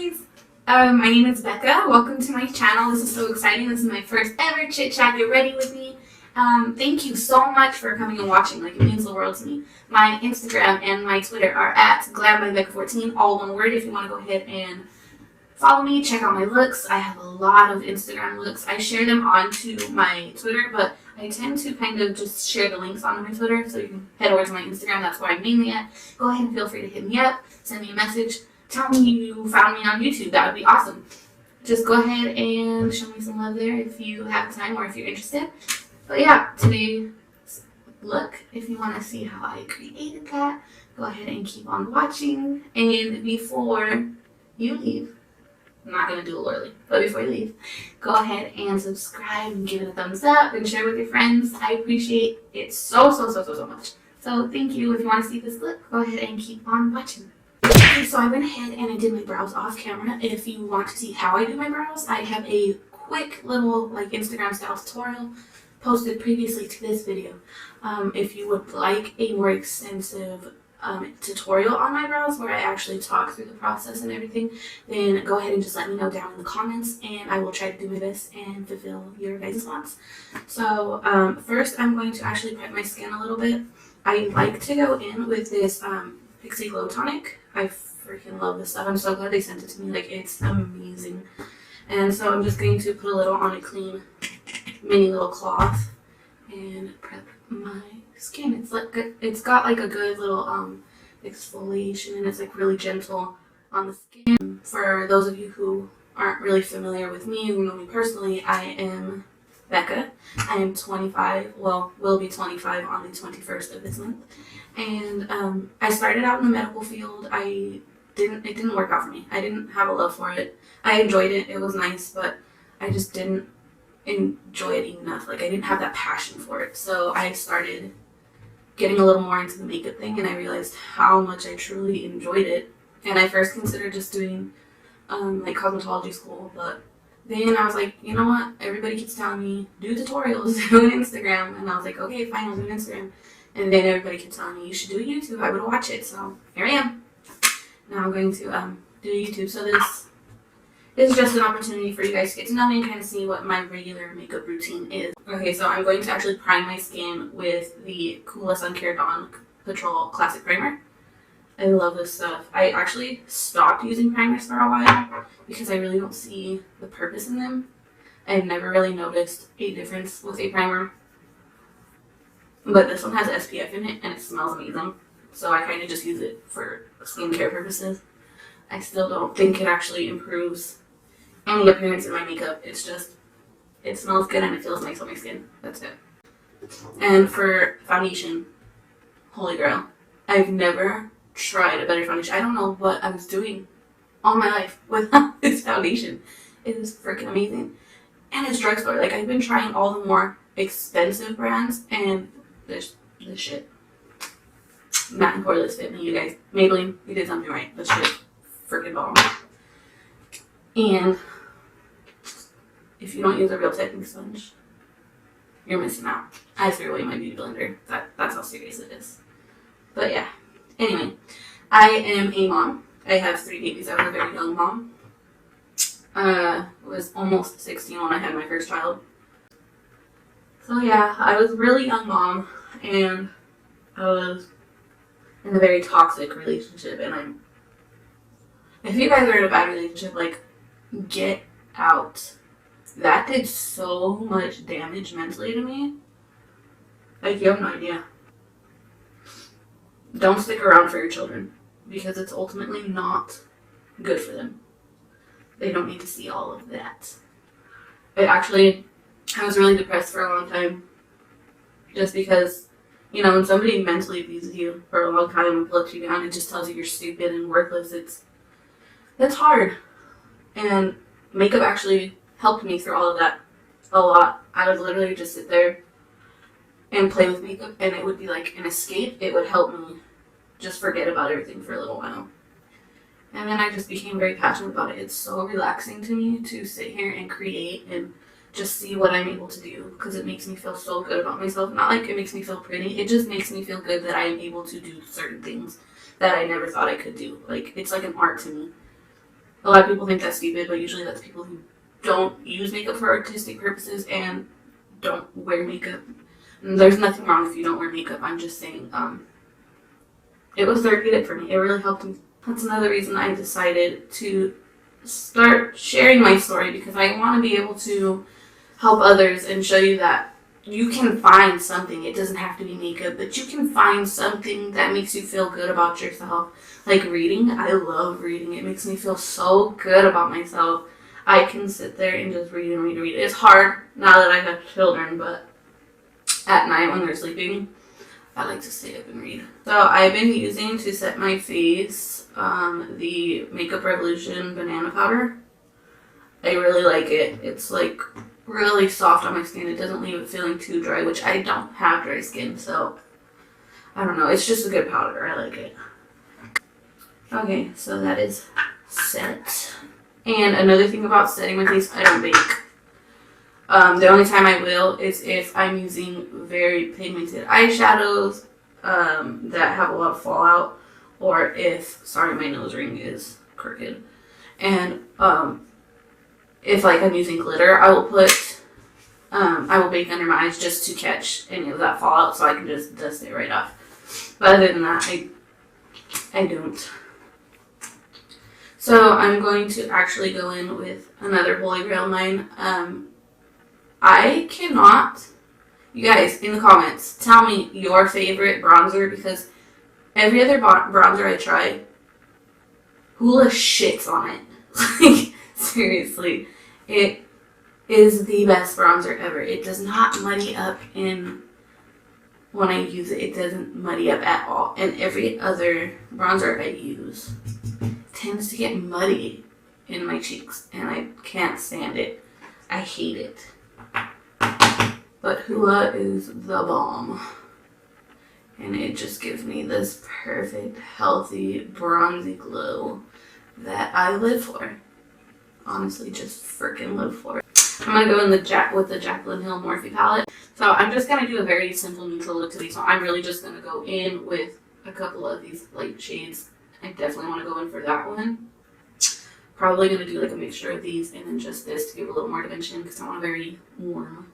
guys! My name is Becca. Welcome to my channel. This is so exciting. This is my first ever chit chat. Get ready with me. Thank you so much for coming and watching. Like, it means the world to me. My Instagram and my Twitter are at glambyBecca14, all one word. If you want to go ahead and follow me, check out my looks. I have a lot of Instagram looks. I share them onto my Twitter, but I tend to kind of just share the links on my Twitter, so you can head over to my Instagram. That's where I'm mainly at. Go ahead and feel free to hit me up, send me a message, tell me you found me on YouTube. That would be awesome. Just go ahead and show me some love there if you have time or if you're interested. But yeah, today's look, if you want to see how I created that, go ahead and keep on watching. And before you leave, I'm not going to do it early, but before you leave, go ahead and subscribe and give it a thumbs up and share with your friends. I appreciate it so much. So thank you. If you want to see this look, go ahead and keep on watching. Okay, so I went ahead and I did my brows off camera. If you want to see how I do my brows, I have a quick little Instagram style tutorial posted previously to this video. If you would like a more extensive tutorial on my brows where I actually talk through the process and everything, then go ahead and just let me know down in the comments and I will try to do my best and fulfill your guys' wants. So first I'm going to actually prep my skin a little bit. I like to go in with this Pixie Glow Tonic. I freaking love this stuff. I'm so glad they sent it to me. Like, it's amazing. And so I'm just going to put a little on a clean mini little cloth and prep my skin. It's got like a good little exfoliation, and it's like really gentle on the skin. For those of you who aren't really familiar with me, who know me personally, I am Becca. I am 25, well, will be 25 on the 21st of this month. And I started out in the medical field. It didn't work out for me. I didn't have a love for it. I enjoyed it. It was nice, but I just didn't enjoy it enough. Like, I didn't have that passion for it. So I started getting a little more into the makeup thing, and I realized how much I truly enjoyed it. And I first considered just doing like cosmetology school, but then I was like, you know what? Everybody keeps telling me, do tutorials, do an Instagram. And I was like, okay, fine, I'll do an Instagram. And then everybody kept telling me, you should do YouTube. I would watch it. So here I am. Now I'm going to do YouTube. So this is just an opportunity for you guys to get to know me and kind of see what my regular makeup routine is. Okay, so I'm going to actually prime my skin with the Hoola Sun Care Dawn Patrol Classic Primer. I love this stuff. I actually stopped using primers for a while because I really don't see the purpose in them. I've never really noticed a difference with a primer. But this one has SPF in it and it smells amazing. So I kind of just use it for skincare purposes. I still don't think it actually improves any appearance in my makeup. It's just, it smells good and it feels nice on my skin. That's it. And for foundation, holy grail. I've never tried a better foundation. I don't know what I was doing all my life with this foundation. It is freaking amazing. And it's drugstore. Like, I've been trying all the more expensive brands and this shit. Matte and Poreless fit me, you guys. Maybelline, you did something right. This shit freaking bomb. And if you don't use a real technique sponge, you're missing out. I threw away my beauty blender. That's how serious it is. But yeah. Anyway, I am a mom. I have 3 babies. I was a very young mom. Was almost 16 when I had my first child. So yeah, I was a really young mom, and I was in a very toxic relationship, and if you guys are in a bad relationship, like, get out. That did so much damage mentally to me. Like, you have no idea. Don't stick around for your children, because it's ultimately not good for them. They don't need to see all of that. I was really depressed for a long time, just because, you know, when somebody mentally abuses you for a long time and puts you down and just tells you you're stupid and worthless, it's hard. And makeup actually helped me through all of that a lot. I would literally just sit there and play with makeup, and it would be like an escape. It would help me just forget about everything for a little while. And then I just became very passionate about it. It's so relaxing to me to sit here and create and just see what I'm able to do, because it makes me feel so good about myself. Not like it makes me feel pretty, it just makes me feel good that I am able to do certain things that I never thought I could do. Like, it's like an art to me. A lot of people think that's stupid, but usually that's people who don't use makeup for artistic purposes and don't wear makeup. And there's nothing wrong if you don't wear makeup. I'm just saying, it was therapeutic for me. It really helped me. That's another reason I decided to start sharing my story, because I want to be able to help others and show you that you can find something. It doesn't have to be makeup, but you can find something that makes you feel good about yourself. Like reading. I love reading. It makes me feel so good about myself. I can sit there and just read and read and read. It's hard now that I have children, but at night when they're sleeping, I like to stay up and read. So I've been using to set my face the Makeup Revolution banana powder. I really like it. It's like really soft on my skin. It doesn't leave it feeling too dry, which I don't have dry skin, so I don't know. It's just a good powder. I like it. Okay, so that is set. And another thing about setting my face, I don't bake. The only time I will is if I'm using very pigmented eyeshadows that have a lot of fallout, or if, sorry, my nose ring is crooked, and if like I'm using glitter, I will bake under my eyes just to catch any of that fallout, so I can just dust it right off. But other than that, I don't. So I'm going to actually go in with another Holy Grail line. I cannot, you guys in the comments, tell me your favorite bronzer, because every other bronzer I try, Hoola shits on it. Like, seriously, it is the best bronzer ever. It does not muddy up when I use it. It doesn't muddy up at all. And every other bronzer I use tends to get muddy in my cheeks, and I can't stand it. I hate it. But Hoola is the bomb. And it just gives me this perfect, healthy, bronzy glow that I live for. Honestly, just freaking live for it. I'm going to go in with the Jaclyn Hill Morphe palette. So I'm just going to do a very simple neutral look today. So I'm really just going to go in with a couple of these light shades. I definitely want to go in for that one. Probably going to do like a mixture of these and then just this to give a little more dimension, because I want a very warm,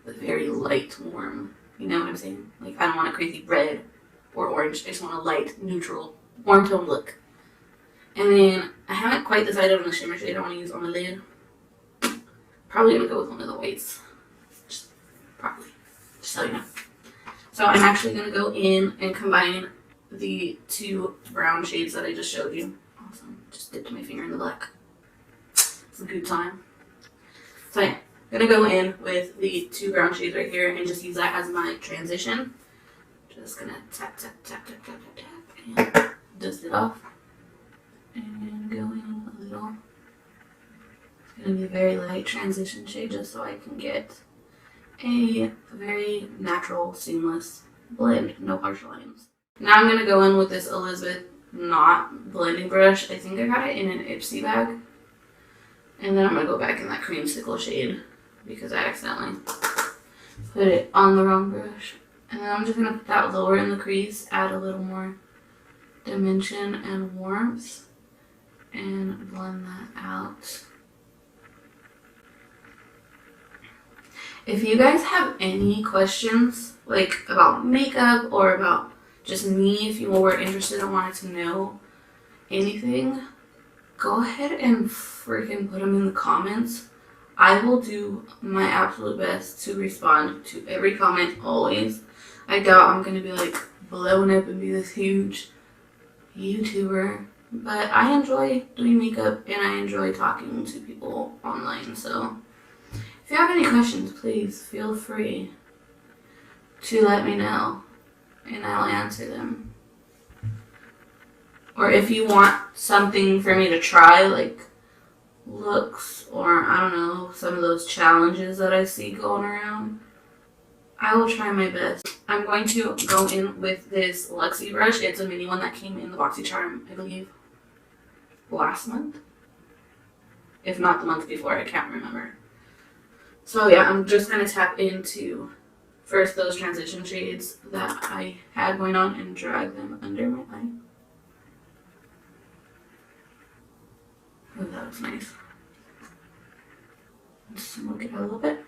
but very light warm. You know what I'm saying? Like, I don't want a crazy red or orange. I just want a light, neutral, warm tone look. And then I haven't quite decided on the shimmer shade I want to use on my lid. Probably going to go with one of the whites. Probably. Just so you know. So I'm actually going to go in and combine the two brown shades that I just showed you. Awesome. Just dipped my finger in the black. It's a good time. So yeah, I'm going to go in with the two brown shades right here and just use that as my transition. Just going to tap, tap, tap, tap, tap, tap, tap, and dust it off. And go in a little. It's going to be a very light transition shade just so I can get a very natural, seamless blend. No harsh lines. Now I'm going to go in with this Elizabeth Knot blending brush. I think I got it in an Ipsy bag. And then I'm going to go back in that creamsicle shade because I accidentally put it on the wrong brush. And then I'm just going to put that lower in the crease, add a little more dimension and warmth, and blend that out. If you guys have any questions, like about makeup or about just me, if you were interested and wanted to know anything, go ahead and freaking put them in the comments. I will do my absolute best to respond to every comment, always. I doubt I'm going to be like blowing up and be this huge YouTuber, but I enjoy doing makeup and I enjoy talking to people online, so if you have any questions, please feel free to let me know and I'll answer them. Or if you want something for me to try, like looks or I don't know, some of those challenges that I see going around, I will try my best. I'm going to go in with this Luxie brush. It's a mini one that came in the BoxyCharm, I believe, last month. If not the month before, I can't remember. So yeah, I'm just going to tap into first those transition shades that I had going on and drag them under my eye. Oh, that looks nice. Just smoke it out a little bit.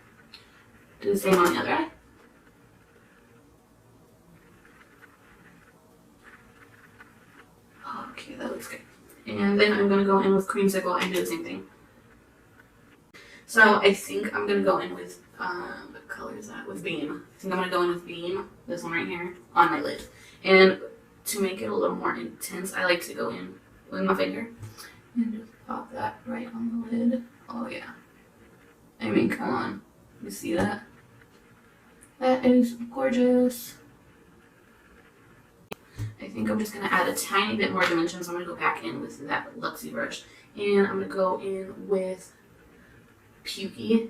Do the same on the other eye. Okay, that looks good. And then I'm going to go in with creamsicle and do the same thing. So I think I'm going to go in with, what color is that? With Beam. I think I'm going to go in with Beam, this one right here, on my lid. And to make it a little more intense, I like to go in with my finger and just pop that right on the lid. Oh yeah. I mean, come on. You see that? That is gorgeous. I think I'm just going to add a tiny bit more dimension, so I'm going to go back in with that Luxie brush. And I'm going to go in with Pukey.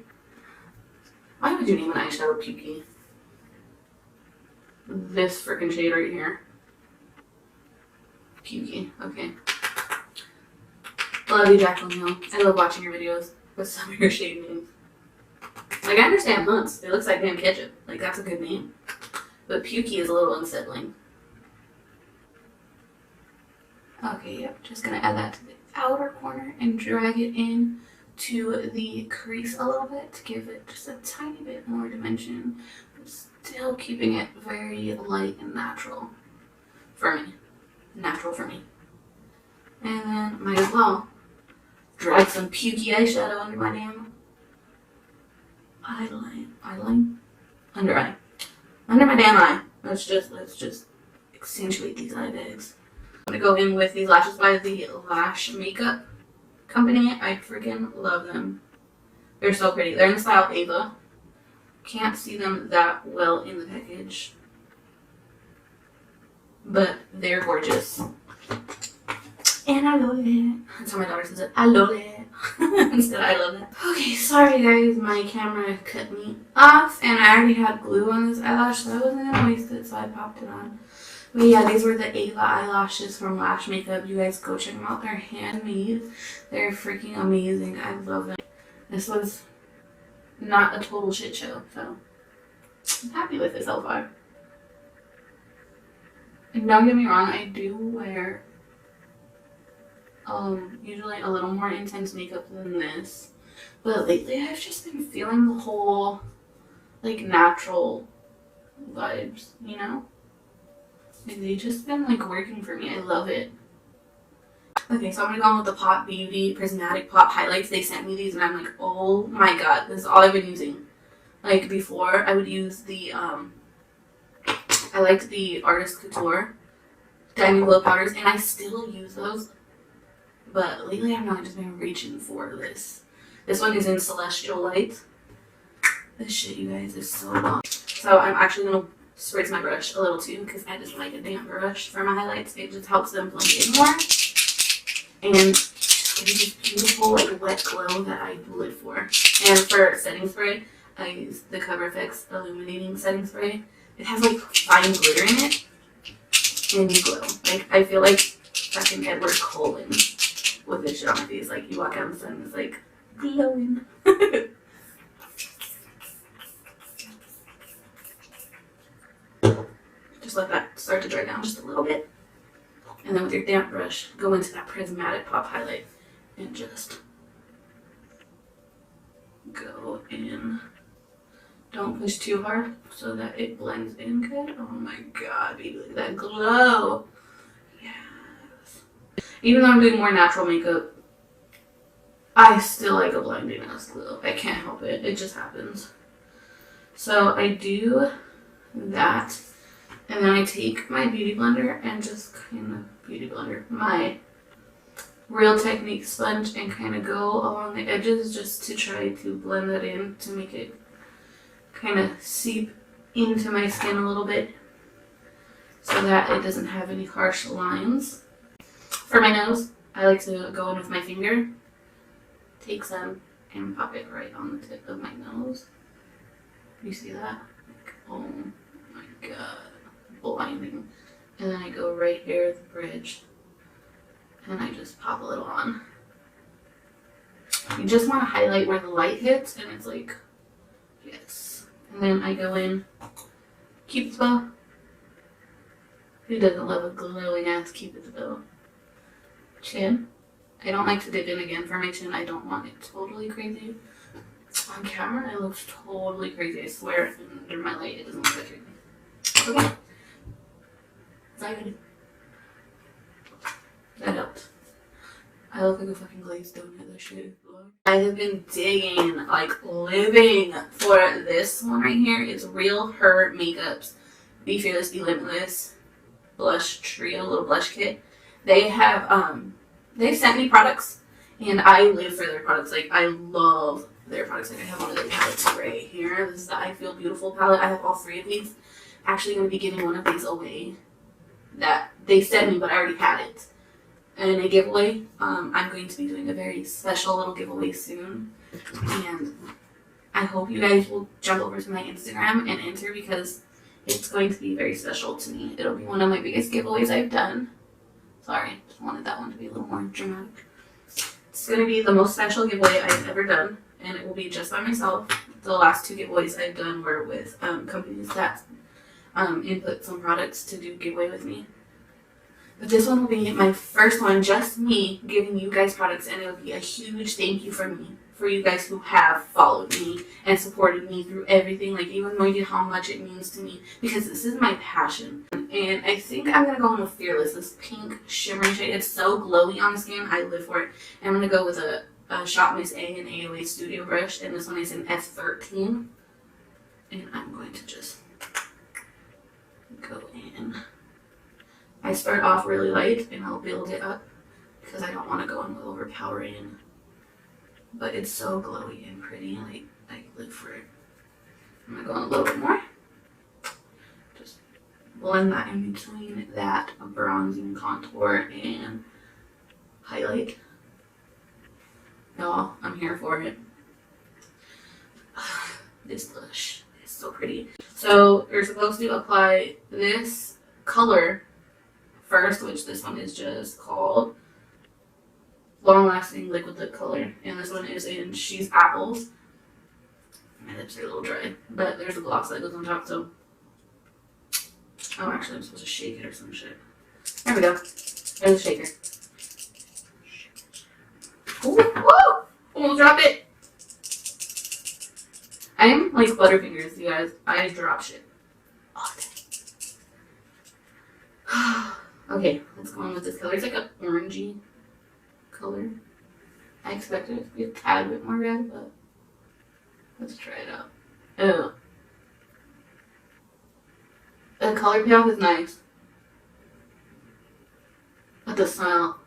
Why would you name an eyeshadow Pukey? This freaking shade right here. Pukey, okay. Love you, Jaclyn Hill. I love watching your videos with some of your shade names. Like, I understand Hunts. It looks like Damn Ketchup. Like, that's a good name. But Pukey is a little unsettling. Okay, yep. Just gonna add that to the outer corner and drag it in to the crease a little bit to give it just a tiny bit more dimension, but still keeping it very light and natural for me. Natural for me. And then might as well drag some Pukey eyeshadow under my damn eyeline, under eye, under my damn eye. Let's just accentuate these eye bags. I'm gonna go in with these lashes by the Lash makeup company. I freaking love them. They're so pretty. They're in the style Ava. Can't see them that well in the package, but they're gorgeous. And I love it. That's how my daughter says it. I love it. Instead, I love it. Okay, sorry guys. My camera cut me off, and I already had glue on this eyelash, so I wasn't gonna waste it, so I popped it on. But yeah, these were the Ava eyelashes from Lash Makeup. You guys go check them out. They're handmade. They're freaking amazing. I love them. This was not a total shit show, so I'm happy with it so far. And don't get me wrong, I do wear usually a little more intense makeup than this, but lately I've just been feeling the whole like natural vibes, you know? And they've just been like working for me. I love it. Okay, so I'm gonna go on with the Pop Beauty Prismatic Pop Highlights. They sent me these and I'm like, oh my god, this is all I've been using. Like before, I would use the I liked the Artist Couture Diamond Glow powders, and I still use those. But lately I've not just been reaching for this. This one is in Celestial Light. This shit, you guys, is so bomb. So I'm actually gonna spritz my brush a little too, because I just like a damp brush for my highlights. It just helps them blend in more. And just gives this beautiful like wet glow that I live for. And for setting spray, I use the Cover FX Illuminating setting spray. It has like fine glitter in it, and you glow. Like I feel like fucking Edward Cullen with this shit on my face. Like you walk out in the sun, and it's like glowing. Just let that start to dry down just a little bit, and then with your damp brush, go into that Prismatic Pop highlight and just go in. Don't push too hard so that it blends in good. Oh my god, baby, look at that glow. Yes. Even though I'm doing more natural makeup, I still like a blinding ass glow. I can't help it. It just happens. So I do that, and then I take my beauty blender and just kind of my Real Technique sponge and kind of go along the edges just to try to blend that in to make it kind of seep into my skin a little bit so that it doesn't have any harsh lines. For my nose, I like to go in with my finger, take some, and pop it right on the tip of my nose. You see that? Like, oh my god, blinding. And then I go right here at the bridge, and I just pop a little on. You just want to highlight where the light hits, and it's like, yes. And then I go in, Cupid's bow. Who doesn't love a glowing ass Cupid's bow? Chin, I don't like to dip in again for my chin. I don't want it totally crazy. On camera, it looks totally crazy. I swear, under my light, it doesn't look that crazy. Okay. Is that good? That helped. I look like a fucking glazed donut. That shit. I have been digging, like living for this one right here. It's RealHer Makeup's Be Fearless, Be Limitless blush trio, little blush kit. They have they sent me products, and I live for their products. Like, I love their products. Like, I have one of their palettes right here. This is the I Feel Beautiful palette. I have all 3 of these. Actually going to be giving one of these away that they sent me, but I already had it in a giveaway. I'm going to be doing a very special little giveaway soon, and I hope you guys will jump over to my Instagram and enter, because it's going to be very special to me. It'll be one of my biggest giveaways I've done. Sorry, just wanted that one to be a little more dramatic. It's going to be the most special giveaway I've ever done, and it will be just by myself. The last 2 giveaways I've done were with companies that input some products to do giveaway with me. But this one will be my first one, just me giving you guys products, and it will be a huge thank you for me, for you guys who have followed me and supported me through everything, like even knowing how much it means to me, because this is my passion. And I think I'm going to go in with Fearless, this pink shimmery shade. It's so glowy on the skin. I live for it. I'm going to go with a Shop Miss A and AOA Studio brush, and this one is in F13. And I'm going to just go in. I start off really light, and I'll build it up, because I don't want to go in with overpowering. But it's so glowy and pretty, like, I live for it. I'm going to go in a little bit more. Just blend that in between that bronzing contour and highlight. Y'all, I'm here for it. This blush is so pretty. So you're supposed to apply this color first, which this one is just called Long Lasting Liquid Lip Color, and this one is in She's Apples. My lips are a little dry, but there's a gloss that goes on top, so. Oh, actually, I'm supposed to shake it or some shit. There we go. There's a shaker. Ooh, whoa! Almost dropped it. I am like Butterfingers, you guys. I drop shit all day. Okay, let's go on with this color. It's like an orangey color. I expected it to be a tad bit more red, but let's try it out. Oh. The color payoff is nice. But the smell.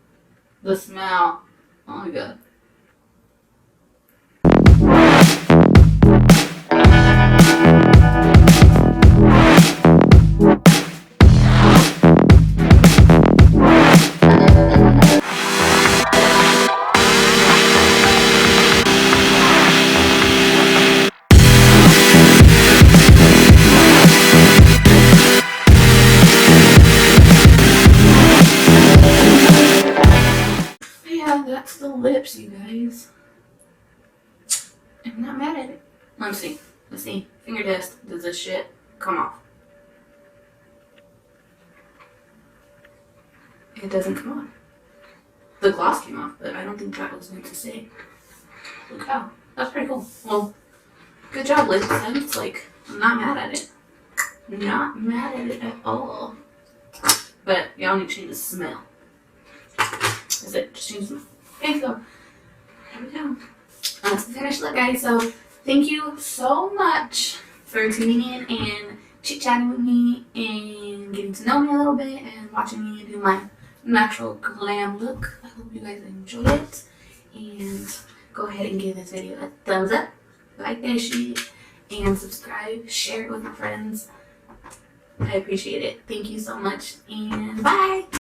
The smell. Oh my god. That's the lips, you guys. I'm not mad at it. Let's see. Let's see. Finger test. Does this shit come off? It doesn't come off. The gloss came off, but I don't think that was meant to say. Look how. That's pretty cool. Well, good job, Lipsense. Like, I'm not mad at it. Not mad at it at all. But y'all need to change the smell. Is it? Just change the smell. Okay, so there we go. That's the finished look, guys. So thank you so much for tuning in and chit-chatting with me and getting to know me a little bit and watching me do my natural glam look. I hope you guys enjoyed it. And go ahead and give this video a thumbs up, like that shit, and subscribe, share it with my friends. I appreciate it. Thank you so much, and bye!